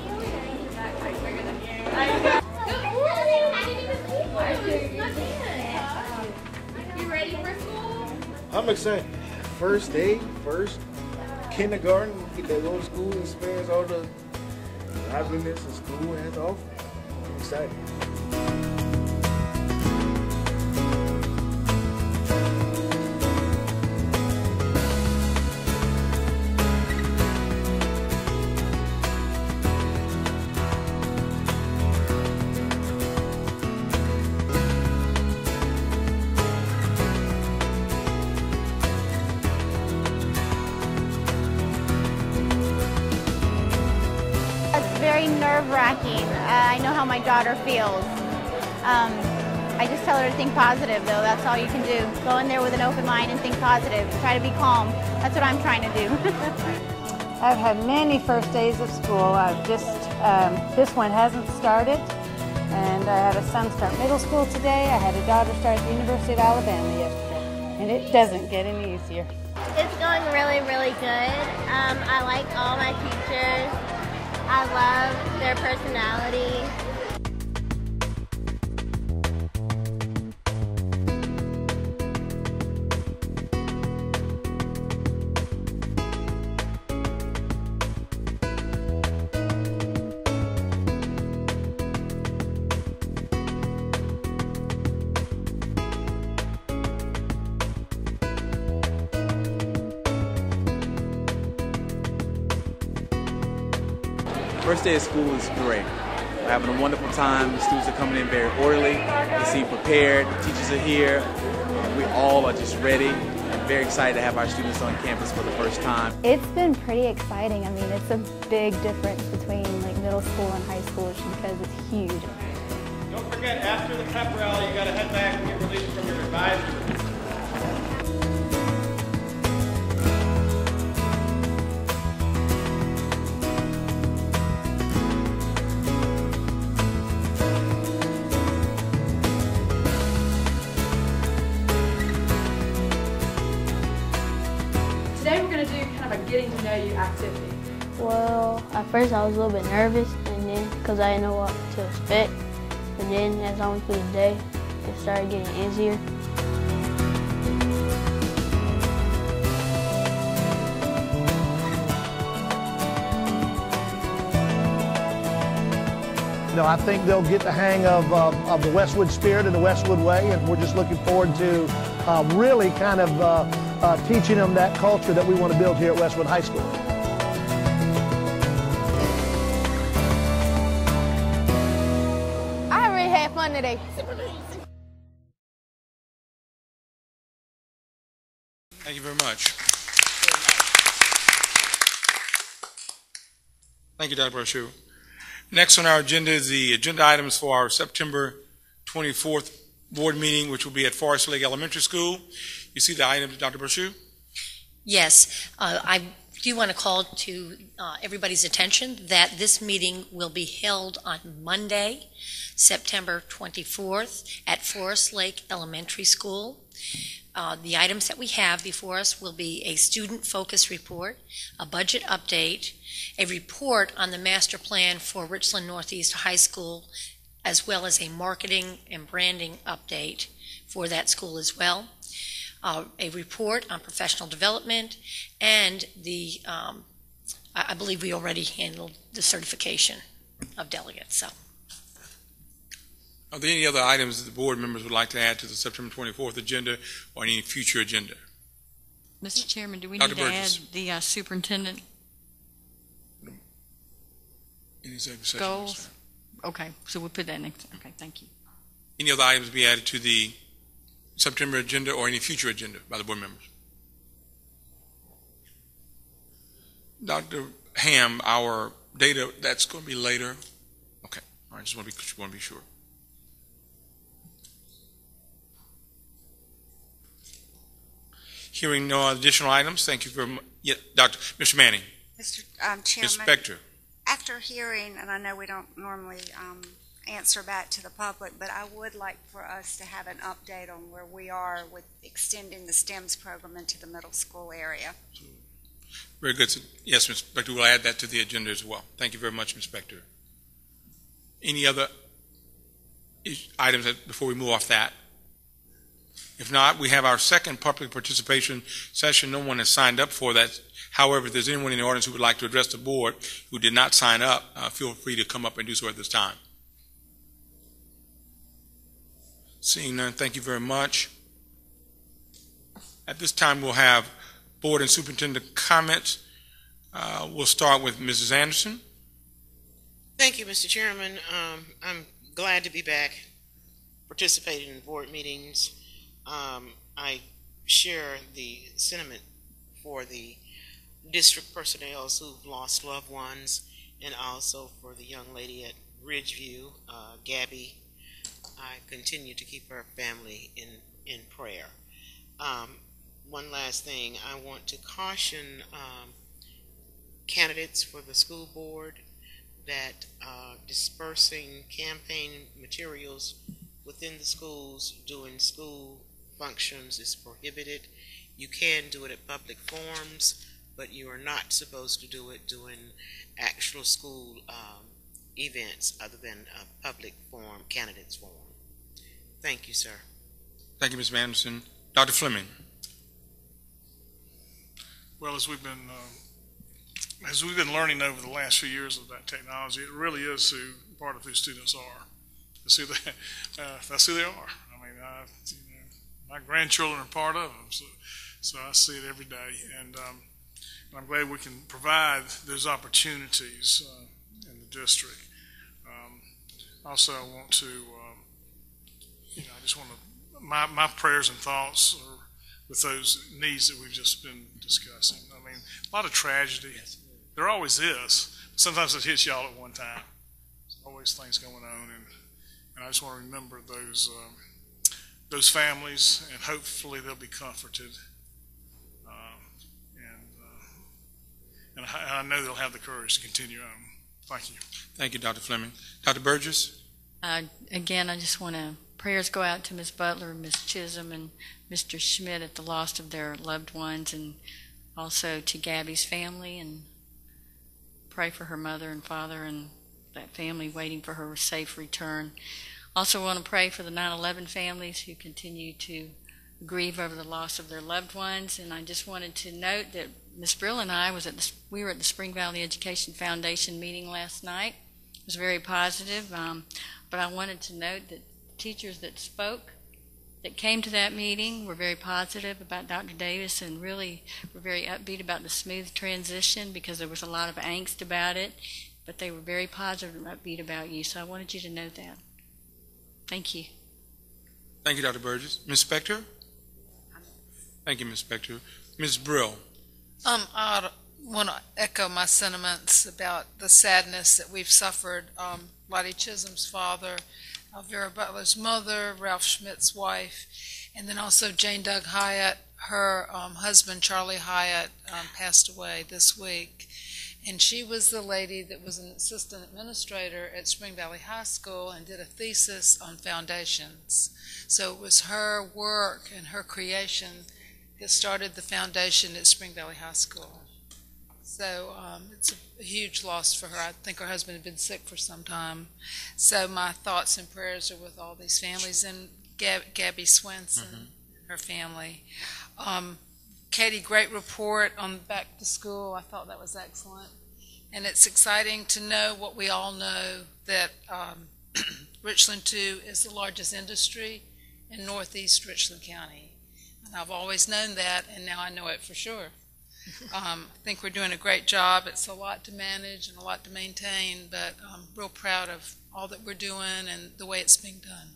S19: You ready for school?
S20: I'm excited. First day, first kindergarten, get that little school experience, all the liveliness of school has to offer. I'm excited.
S19: Very nerve-wracking. I know how my daughter feels. I just tell her to think positive, though. That's all you can do. Go in there with an open mind and think positive. Try to be calm. That's what I'm trying to do.
S21: I've had many first days of school. I've just, this one hasn't started. And I had a son start middle school today. I had a daughter start at the University of Alabama yesterday. And it doesn't get any easier.
S19: It's going really, really good. I like all my teachers. I love their personality.
S22: First day of school is great. We're having a wonderful time. The students are coming in very orderly. They seem prepared. The teachers are here. We all are just ready and very excited to have our students on campus for the first time.
S23: It's been pretty exciting. I mean, it's a big difference between like middle school and high school just because it's huge.
S24: Don't forget, after the pep rally, you got to head back and get released from your advisor.
S25: Today we're going to do kind of a getting to know you activity.
S26: Well, at first I was a little bit nervous, and then because I didn't know what to expect, and then as I went through the day, it started getting easier.
S4: I think they'll get the hang of the Westwood spirit and the Westwood way, and we're just looking forward to really kind of teaching them that culture that we want to build here at Westwood High School.
S26: I really had fun today.
S1: Thank you very much. Thank you, Dr. Brochu. Next on our agenda is the agenda items for our September 24th board meeting, which will be at Forest Lake Elementary School. You see the items, Dr. Brochu?
S3: Yes, I do want to call to everybody's attention that this meeting will be held on Monday, September 24th at Forest Lake Elementary School. The items that we have before us will be a student focus report, a budget update, a report on the master plan for Richland Northeast High School, as well as a marketing and branding update for that school as well, a report on professional development, and the I believe we already handled the certification of delegates. So,
S1: are there any other items that the board members would like to add to the September 24th agenda or any future agenda?
S8: Mr. Chairman, do we
S1: Dr.
S8: need to
S1: Burgess.
S8: add the superintendent
S1: Any executive session?
S8: goals? Okay, so we'll put that next. Okay, thank you.
S1: Any other items be added to the September agenda or any future agenda by the board members? Dr. Ham, our data, that's going to be later. Okay, all right, just want to be sure. Hearing no additional items, thank you very much. Yeah, Mr. Manning.
S15: Mr. Chairman.
S1: Inspector.
S15: After hearing, and I know we don't normally answer back to the public, but I would like for us to have an update on where we are with extending the STEMS program into the middle school area.
S1: Very good. Yes, Mr. Inspector, we'll add that to the agenda as well. Thank you very much, Inspector. Any other items before we move off that? If not, we have our second public participation session. No one has signed up for that. However, if there's anyone in the audience who would like to address the board who did not sign up, feel free to come up and do so at this time. Seeing none, thank you very much. At this time, we'll have board and superintendent comments. We'll start with Mrs. Anderson.
S16: Thank you, Mr. Chairman. I'm glad to be back participating in board meetings. I share the sentiment for the district personnel who've lost loved ones, and also for the young lady at Ridgeview, Gabby. I continue to keep her family in prayer. One last thing, I want to caution candidates for the school board that dispersing campaign materials within the schools during school functions is prohibited. You can do it at public forums, but you are not supposed to do it during actual school events other than a public forum, candidates forum. Thank you, sir.
S1: Thank you, Ms. Anderson. Dr. Fleming.
S14: Well, as we've been learning over the last few years of that technology, it really is part of who students are. That's who they are. I mean, my grandchildren are part of them, so I see it every day, and I'm glad we can provide those opportunities in the district. Also, I want to, I just want to, my prayers and thoughts are with those needs that we've just been discussing. I mean, a lot of tragedy. There always is. Sometimes it hits y'all at one time. There's always things going on, and I just want to remember those families, and hopefully they'll be comforted. And I know they'll have the courage to continue on. Thank you.
S1: Thank you, Dr. Fleming. Dr. Burgess?
S8: Again, I just want to, prayers go out to Ms. Butler, Ms. Chisholm, and Mr. Schmidt at the loss of their loved ones, and also to Gabby's family, and pray for her mother and father and that family waiting for her safe return. Also want to pray for the 9/11 families who continue to grieve over the loss of their loved ones. And I just wanted to note that Ms. Brill and I we were at the Spring Valley Education Foundation meeting last night, was very positive. But I wanted to note that teachers that spoke, that came to that meeting, were very positive about Dr. Davis and really were very upbeat about the smooth transition because there was a lot of angst about it. But they were very positive and upbeat about you. So I wanted you to know that. Thank you.
S1: Thank you, Dr. Burgess. Ms. Spector? Thank you, Ms. Spector. Ms. Brill?
S5: I want to echo my sentiments about the sadness that we've suffered. Lottie Chisholm's father, Vera Butler's mother, Ralph Schmidt's wife, and then also Jane Doug Hyatt. Her husband, Charlie Hyatt, passed away this week. And she was the lady that was an assistant administrator at Spring Valley High School and did a thesis on foundations. So it was her work and her creation that started the foundation at Spring Valley High School. So it's a huge loss for her. I think her husband had been sick for some time. So my thoughts and prayers are with all these families and Gabby Swenson and her family. Katie, great report on back to school. I thought that was excellent. And it's exciting to know what we all know, that Richland, too, is the largest industry in northeast Richland County. And I've always known that, and now I know it for sure. I think we're doing a great job. It's a lot to manage and a lot to maintain, but I'm real proud of all that we're doing and the way it's being done.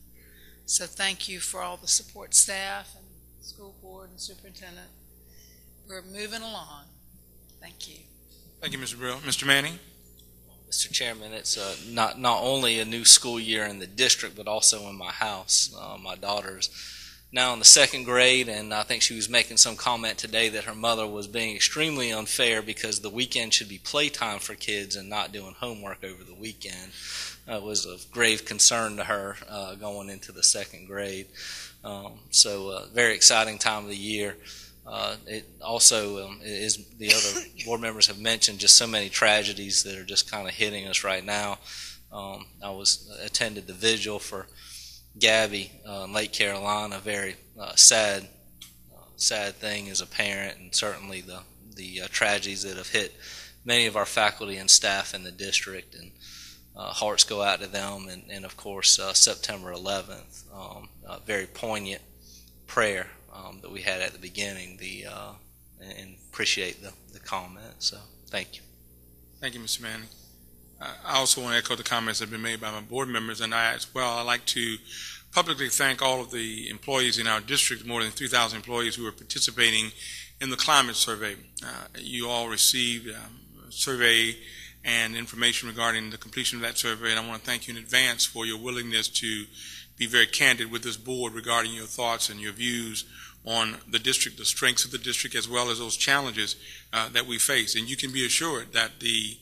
S5: So thank you for all the support staff and school board and superintendent. We're moving along. Thank you.
S1: Thank you, Mr. Brill. Mr. Manning?
S7: Mr. Chairman, it's not only a new school year in the district, but also in my house. My daughter's now in the second grade, and I think she was making some comment today that her mother was being extremely unfair because the weekend should be playtime for kids and not doing homework over the weekend. It was of grave concern to her going into the second grade. So very exciting time of the year. It also is, the other board members have mentioned, just so many tragedies that are just kind of hitting us right now. I attended the vigil for Gabby in Lake Carolina. Very sad thing as a parent, and certainly the tragedies that have hit many of our faculty and staff in the district. And hearts go out to them. And of course, September 11th, very poignant prayer that we had at the beginning, and appreciate the comment. So thank you.
S1: Thank you, Mr. Manning. I also want to echo the comments that have been made by my board members, and I as well. I'd like to publicly thank all of the employees in our district, more than 3,000 employees who are participating in the climate survey. You all received a survey and information regarding the completion of that survey, and I want to thank you in advance for your willingness to be very candid with this board regarding your thoughts and your views on the district, the strengths of the district, as well as those challenges that we face. And you can be assured that the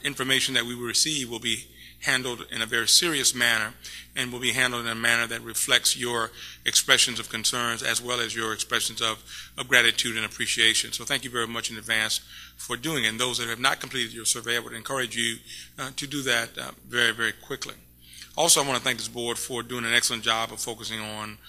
S1: information that we will receive will be handled in a very serious manner, and will be handled in a manner that reflects your expressions of concerns as well as your expressions of gratitude and appreciation. So thank you very much in advance for doing it. And those that have not completed your survey, I would encourage you to do that very, very quickly. Also, I want to thank this board for doing an excellent job of focusing on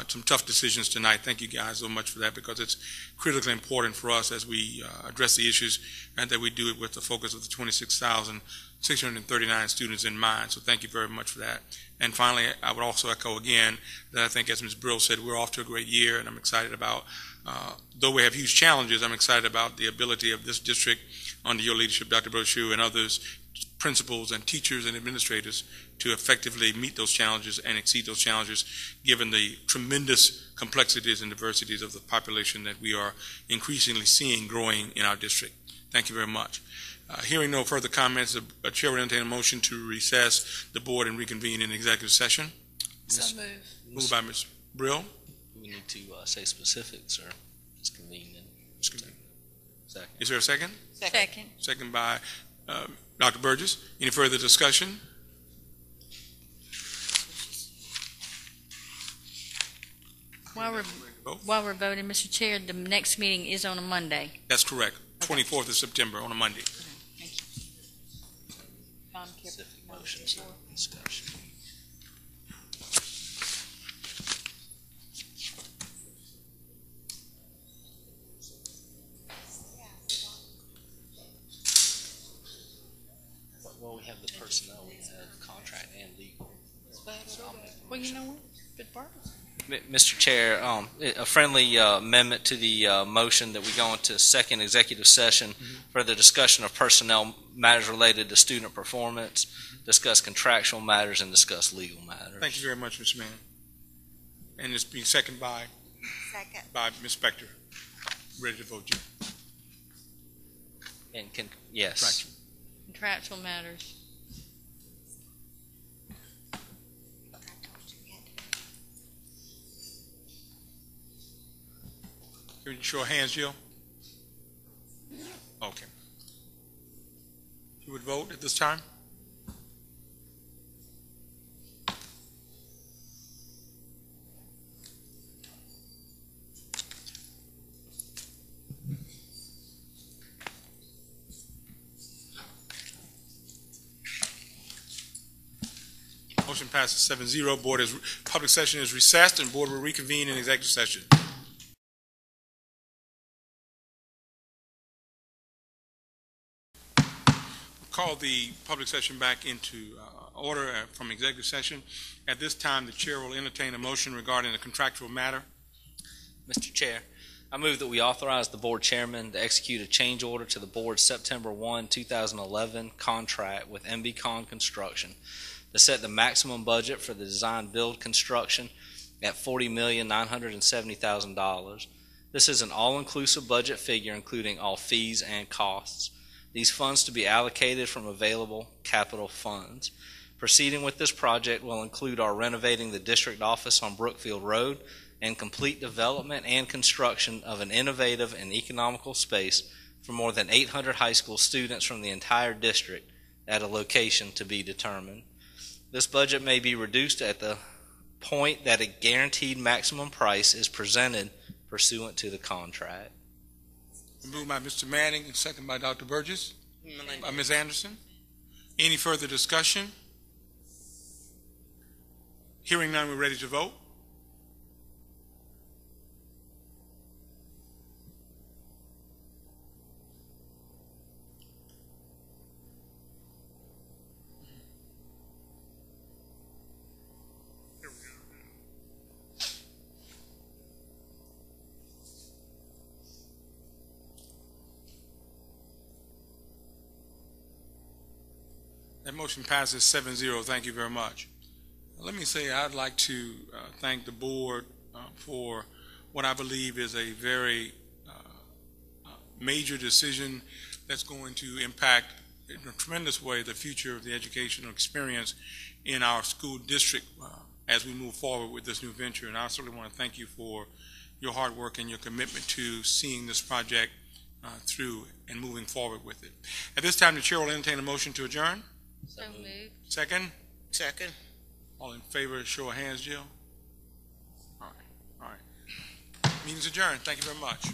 S1: some tough decisions tonight. Thank you guys so much for that, because it's critically important for us as we address the issues, and that we do it with the focus of the 26,639 students in mind. So thank you very much for that. And finally, I would also echo again that I think, as Ms. Brill said, we're off to a great year, and I'm excited about, though we have huge challenges, I'm excited about the ability of this district under your leadership, Dr. Brochu, and others, principals and teachers and administrators, to effectively meet those challenges and exceed those challenges, given the tremendous complexities and diversities of the population that we are increasingly seeing growing in our district. Thank you very much. Hearing no further comments, the chair will entertain a motion to recess the board and reconvene in executive session.
S5: So
S1: Moved by Ms. Brill.
S7: We need to say specifics, or just convene. Second.
S1: Is there a second?
S8: Second.
S1: Second by Dr. Burgess. Any further discussion?
S8: While we're voting, Mr. Chair, the next meeting is on a Monday.
S1: That's correct. 24th of September on a Monday.
S8: Thank you.
S7: Specific motions for discussion. Well, we have the personnel, we have contract and legal.
S5: Well, you know what? Good part.
S7: Mr. Chair, a friendly amendment to the motion that we go into second executive session for the discussion of personnel matters related to student performance, discuss contractual matters, and discuss legal matters.
S1: Thank you very much, Mr. Manning. And it's being seconded by?
S15: Second.
S1: By Ms. Spector. Ready to vote, you?
S7: And yes.
S8: Contractual matters.
S1: Can you show of hands, Jill? Okay. You would vote at this time? Motion passes 7-0. Public session is recessed and board will reconvene in executive session. Call the public session back into order from executive session. At this time, the chair will entertain a motion regarding a contractual matter.
S7: Mr. Chair, I move that we authorize the board chairman to execute a change order to the board's September 1, 2011 contract with MBCon Construction to set the maximum budget for the design build construction at $40,970,000. This is an all-inclusive budget figure including all fees and costs. These funds to be allocated from available capital funds. Proceeding with this project will include our renovating the district office on Brookfield Road and complete development and construction of an innovative and economical space for more than 800 high school students from the entire district at a location to be determined. This budget may be reduced at the point that a guaranteed maximum price is presented pursuant to the contract.
S1: Moved by Mr. Manning and second by Dr. Burgess. Ms. Anderson. Any further discussion? Hearing none, we're ready to vote. That motion passes 7-0. Thank you very much. Let me say I'd like to thank the board for what I believe is a very major decision that's going to impact in a tremendous way the future of the educational experience in our school district as we move forward with this new venture. And I certainly want to thank you for your hard work and your commitment to seeing this project through and moving forward with it. At this time, the chair will entertain a motion to adjourn.
S8: So moved.
S1: Second?
S16: Second.
S1: All in favor, show of hands, Jill. All right. Meeting's adjourned. Thank you very much.